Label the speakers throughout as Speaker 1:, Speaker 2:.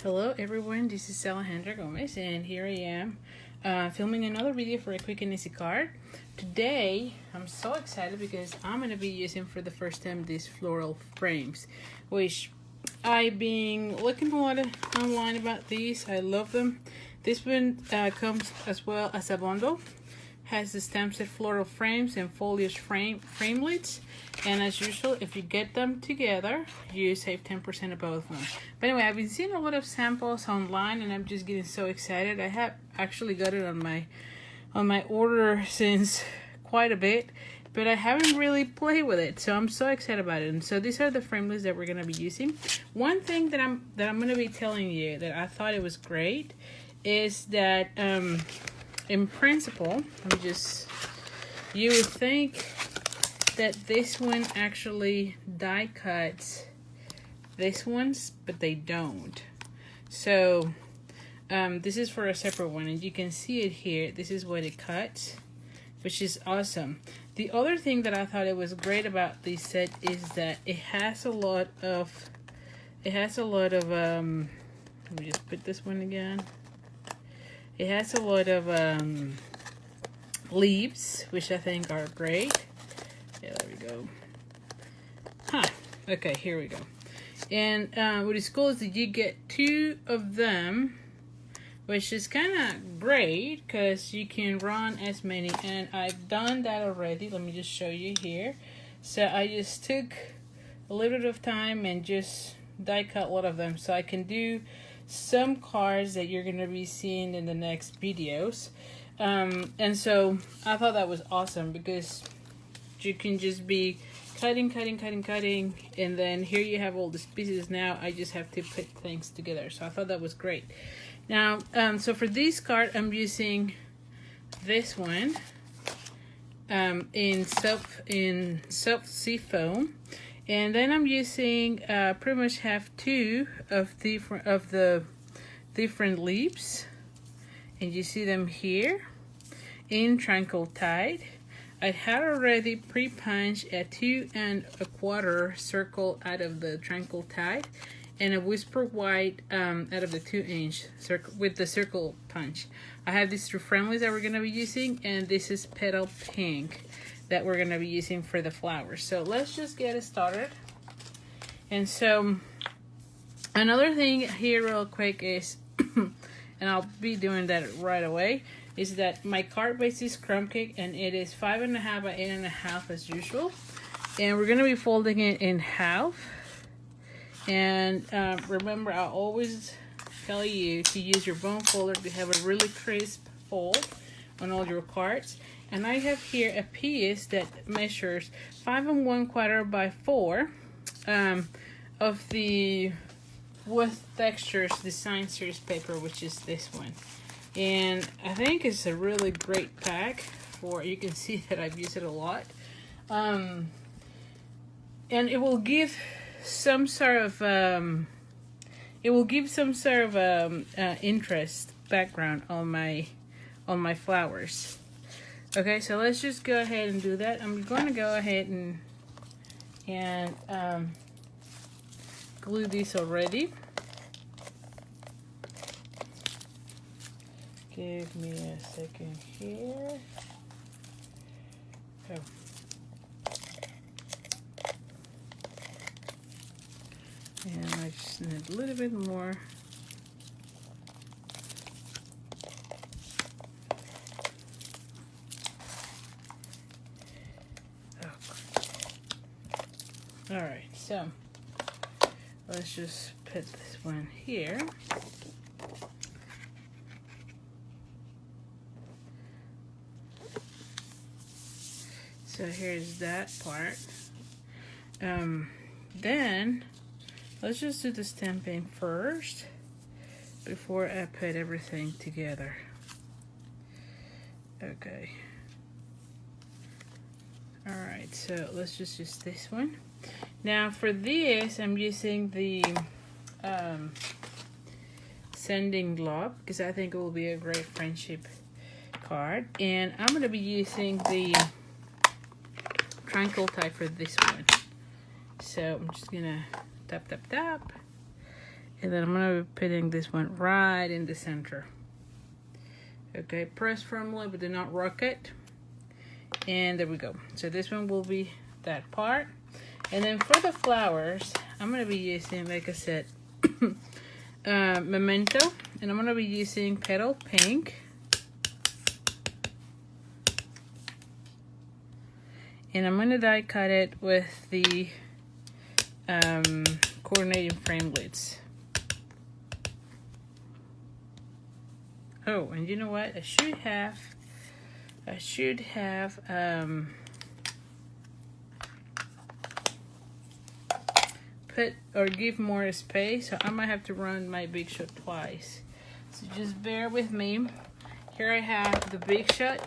Speaker 1: Hello everyone, this is Alejandra Gomez and here I am filming another video for a quick and easy card. Today I'm so excited because I'm going to be using for the first time these floral frames, which I've been looking a lot online about these. I love them. This one comes as well as a bundle. Has the stem set floral frames and foliage framelits, and as usual, if you get them together, you save 10% of both of them. But anyway, I've been seeing a lot of samples online and I'm just getting so excited. I have actually got it on my order since quite a bit, but I haven't really played with it, so I'm so excited about it. And so these are the framelits that we're going to be using. One thing that I'm going to be telling you that I thought it was great is that in principle, you would think that this one actually die cuts this ones, but they don't. So this is for a separate one, and you can see it here. This is what it cuts, which is awesome. The other thing that I thought it was great about this set is that it has a lot of let me just put this one again. It has a lot of leaves, which I think are great. Yeah, there we go. Okay, here we go. And what is cool is that you get two of them, which is kind of great because you can run as many. And I've done that already. Let me just show you here. So I just took a little bit of time and just die cut a lot of them, so I can do some cards that you're going to be seeing in the next videos. And so I thought that was awesome because you can just be cutting, and then here you have all these pieces. Now I just have to put things together. So I thought that was great. Now, so for this card, I'm using this one in soft sea foam. And then I'm using pretty much have two of the different leaves, and you see them here in Tranquil Tide. I had already pre-punched a 2 1/4 circle out of the Tranquil Tide, and a Whisper White out of the 2-inch circle with the circle punch. I have these two friendlies that we're gonna be using, and this is Petal Pink that we're going to be using for the flowers. So let's just get it started. And so another thing here real quick is, and I'll be doing that right away, is that my card base is crumb cake, and it is 5.5 by 8.5 as usual. And we're going to be folding it in half. And remember, I always tell you to use your bone folder to have a really crisp fold on all your cards. And I have here a piece that measures 5 1/4 by 4 of the With Textures Design Series paper, which is this one. And I think it's a really great pack for, you can see that I've used it a lot. And it will give some sort of interest background on my flowers. Okay, so let's just go ahead and do that. I'm going to go ahead and glue these already. Give me a second here. Oh. And I just need a little bit more. Alright, so let's just put this one here. So here's that part. Then let's just do the stamping first before I put everything together. Okay. Alright, so let's just use this one. Now for this, I'm using the Sending Love because I think it will be a great friendship card. And I'm going to be using the Tranquil Tide for this one. So I'm just going to tap, tap, tap. And then I'm gonna be putting this one right in the center. Okay, press firmly but do not rock it. And there we go. So this one will be that part. And then for the flowers, I'm gonna be using, like I said, Memento, and I'm gonna be using Petal Pink. And I'm gonna die cut it with the coordinating framelits. Oh, and you know what? I should have put or give more space, so I might have to run my Big Shot twice. So just bear with me. Here I have the Big Shot.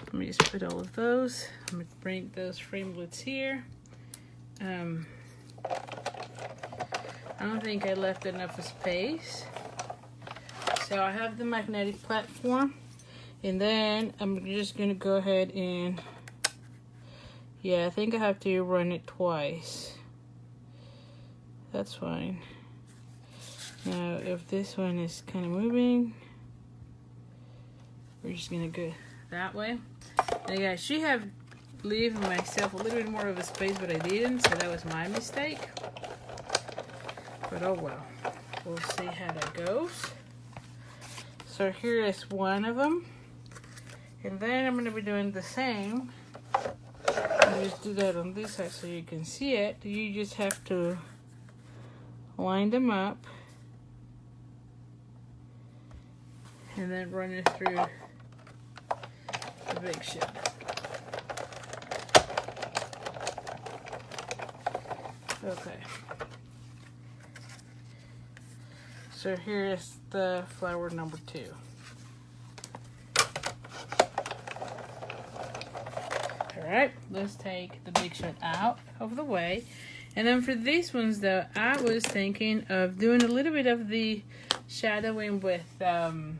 Speaker 1: Let me just put all of those. I'm gonna bring those framelits here. I don't think I left enough space. So I have the magnetic platform, and then I'm just gonna go ahead and, yeah, I think I have to run it twice. That's fine. Now, if this one is kind of moving, we're just gonna go that way. And again, I should have leave myself a little bit more of a space, but I didn't, so that was my mistake. But oh well, we'll see how that goes. So here is one of them, and then I'm going to be doing the same. I'll just do that on this side so you can see it. You just have to line them up and then run it through the Big Shot. Okay. So here is the flower number 2. Alright, let's take the Big Shot out of the way. And then for these ones though, I was thinking of doing a little bit of the shadowing with the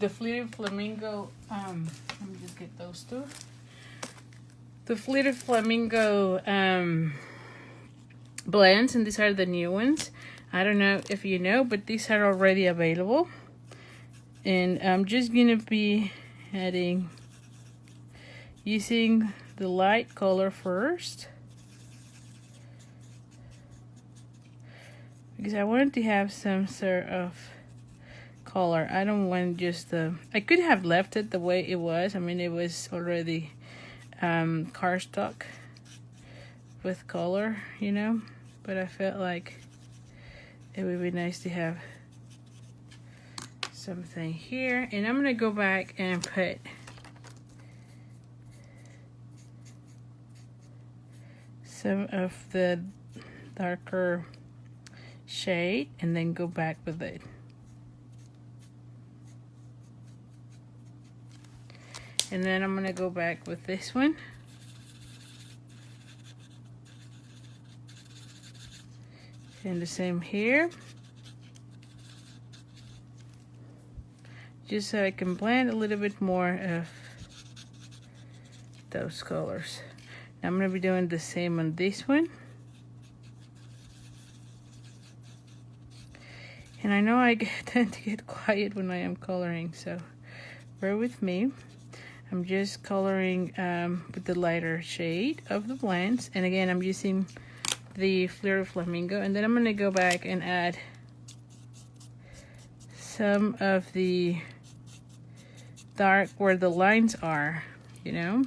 Speaker 1: Fleeted Flamingo. Let me just get those two. The Fleeted Flamingo blends, and these are the new ones. I don't know if you know, but these are already available. And I'm just gonna be using the light color first, because I wanted to have some sort of color. I don't want just I could have left it the way it was. I mean, it was already cardstock with color, you know, but I felt like it would be nice to have something here. And I'm gonna go back and put some of the darker shade and then go back with it. And then I'm gonna go back with this one. And the same here. Just so I can blend a little bit more of those colors. Now I'm gonna be doing the same on this one. And I know I tend to get quiet when I am coloring, so bear with me. I'm just coloring with the lighter shade of the blends. And again, I'm using the Floral Flamingo. And then I'm going to go back and add some of the dark where the lines are, you know,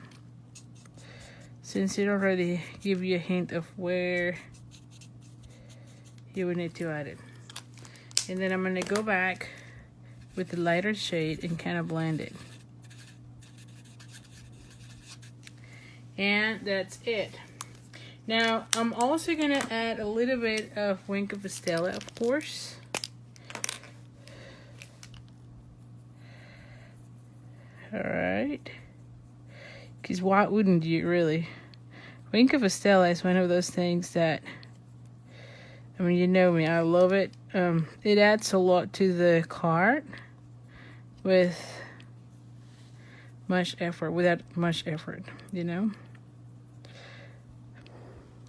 Speaker 1: since it already gives you a hint of where you would need to add it. And then I'm going to go back with the lighter shade and kind of blend it. And that's it. Now I'm also going to add a little bit of Wink of Stella, of course. Alright. Because why wouldn't you, really? Wink of Stella is one of those things that, I mean, you know me, I love it. It adds a lot to the card with much effort, without much effort, you know.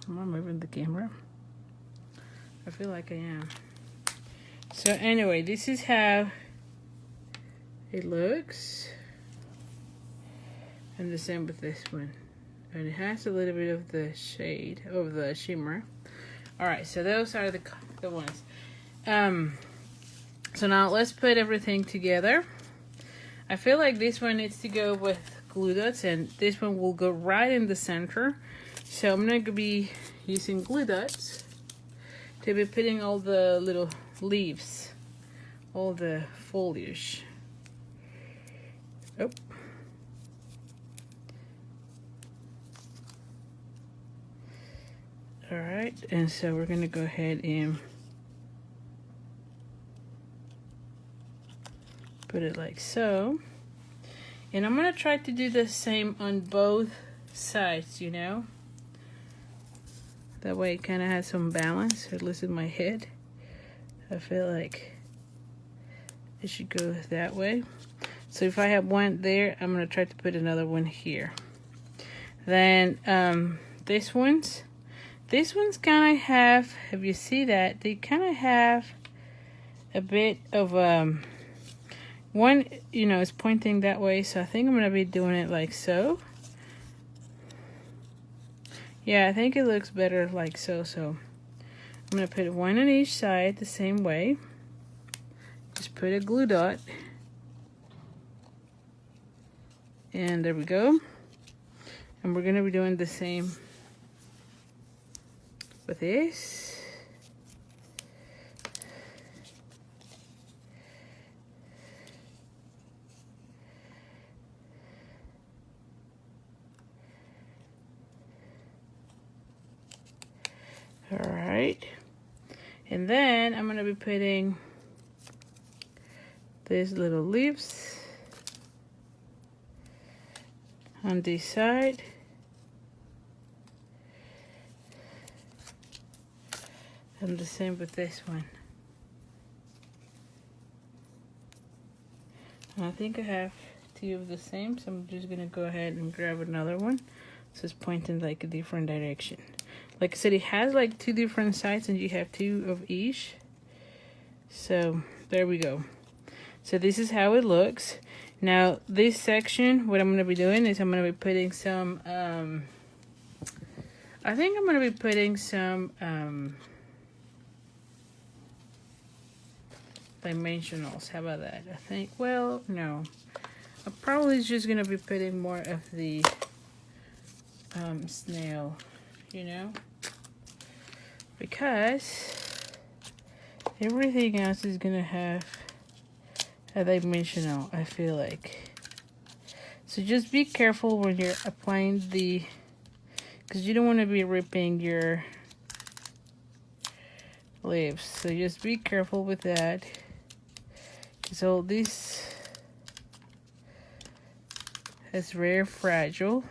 Speaker 1: I'm not moving the camera. I feel like I am. So anyway, this is how it looks. And the same with this one. And it has a little bit of the shade of the shimmer. Alright, so those are the ones. So now let's put everything together. I feel like this one needs to go with glue dots, and this one will go right in the center. So I'm going to be using glue dots to be putting all the little leaves, all the foliage. Oh. Alright, and so we're going to go ahead and put it like so. And I'm going to try to do the same on both sides, you know. That way it kind of has some balance, at least in my head. I feel like it should go that way. So if I have one there, I'm going to try to put another one here. Then these ones kind of have you see that? They kind of have a bit of one, you know, is pointing that way. So I think I'm going to be doing it like so. Yeah, I think it looks better like so. So I'm going to put one on each side the same way. Just put a glue dot. And there we go. And we're going to be doing the same with this. All right. And then I'm going to be putting these little leaves on this side. And the same with this one. And I think I have two of the same, so I'm just gonna go ahead and grab another one. So it's pointing like a different direction. Like I said, it has like two different sides and you have two of each. So there we go. So this is how it looks. Now this section, what I'm gonna be doing is I'm gonna be putting some, I think I'm gonna be putting some, dimensionals. How about that? I think, well, no. I'm probably just gonna be putting more of the snail, you know, because everything else is gonna have a dimensional, I feel like. So just be careful when you're applying because you don't want to be ripping your leaves. So just be careful with that. So this is very fragile.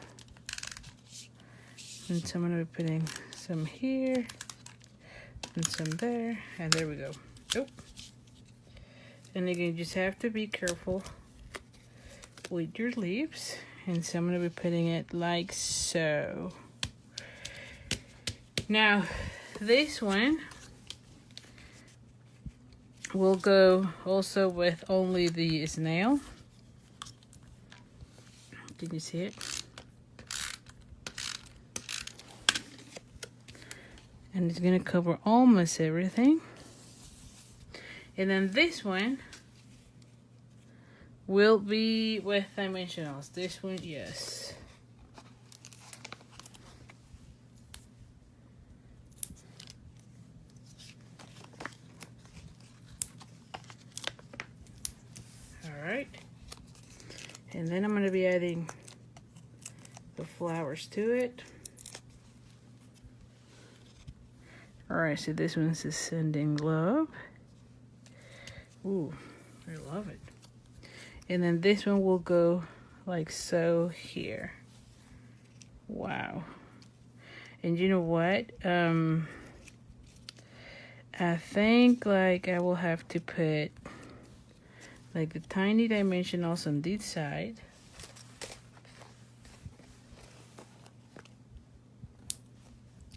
Speaker 1: And so I'm going to be putting some here and some there. And there we go. Oh. And again, you just have to be careful with your leaves. And so I'm going to be putting it like so. Now, this one will go also with only the snail. Can you see it? And it's gonna cover almost everything. And then this one will be with dimensionals. This one, yes. Alright. And then I'm going to be adding the flowers to it. Alright, so this one's a sending love. Ooh, I love it. And then this one will go like so here. Wow. And you know what? I think like I will have to put like the tiny dimensionals on this side.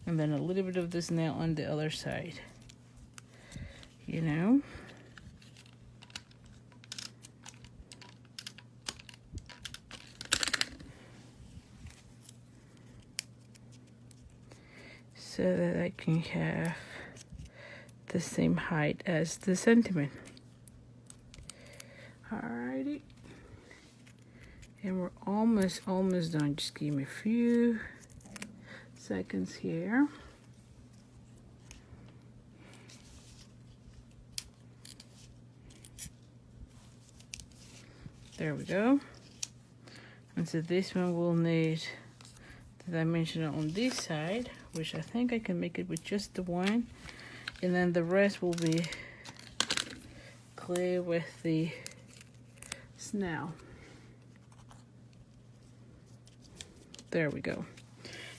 Speaker 1: And then a little bit of this nail on the other side. you know. So that I can have the same height as the sentiment. Alrighty. And we're almost done. Just give me a few seconds here. There we go. And so this one will need the dimension on this side, which I think I can make it with just the one. And then the rest will be clear with the snail. There we go.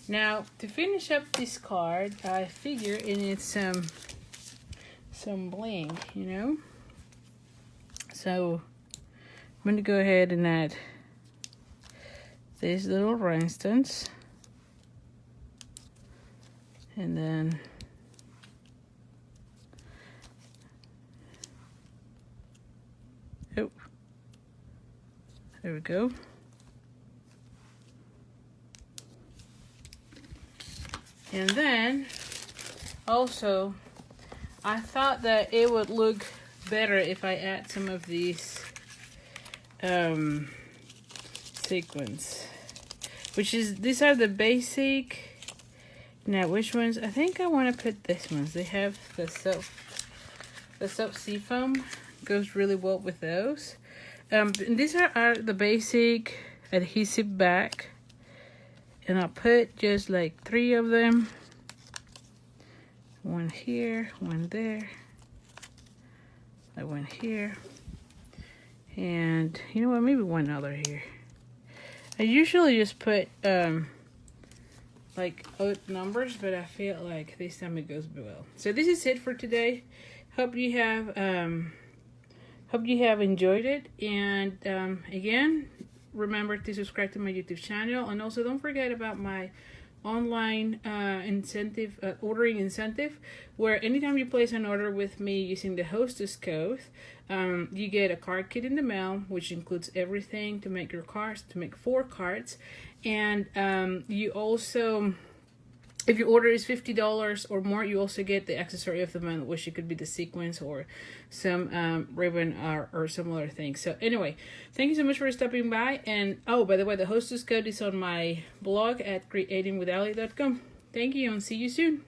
Speaker 1: Now, to finish up this card, I figure it needs some bling, you know? So, I'm going to go ahead and add these little rhinestones. And then oh, there we go. And then also I thought that it would look better if I add some of these sequins, which is, these are the basic. Now which ones? I think I want to put these ones. They have the soap seafoam goes really well with those. And these are the basic adhesive back, and I'll put just like 3 of them. One here, one there, one here, and you know what, maybe one other here. I usually just put like odd numbers, but I feel like this time it goes well. So this is it for today. Hope you have enjoyed it, and again, remember to subscribe to my YouTube channel, and also don't forget about my online incentive, ordering incentive, where anytime you place an order with me using the hostess code, you get a card kit in the mail, which includes everything to make your cards, to make 4 cards. And you also, if your order is $50 or more, you also get the accessory of the month, which it could be the sequins or some ribbon or similar things. So anyway, thank you so much for stopping by. And oh, by the way, the hostess code is on my blog at creatingwithali.com. Thank you, and see you soon.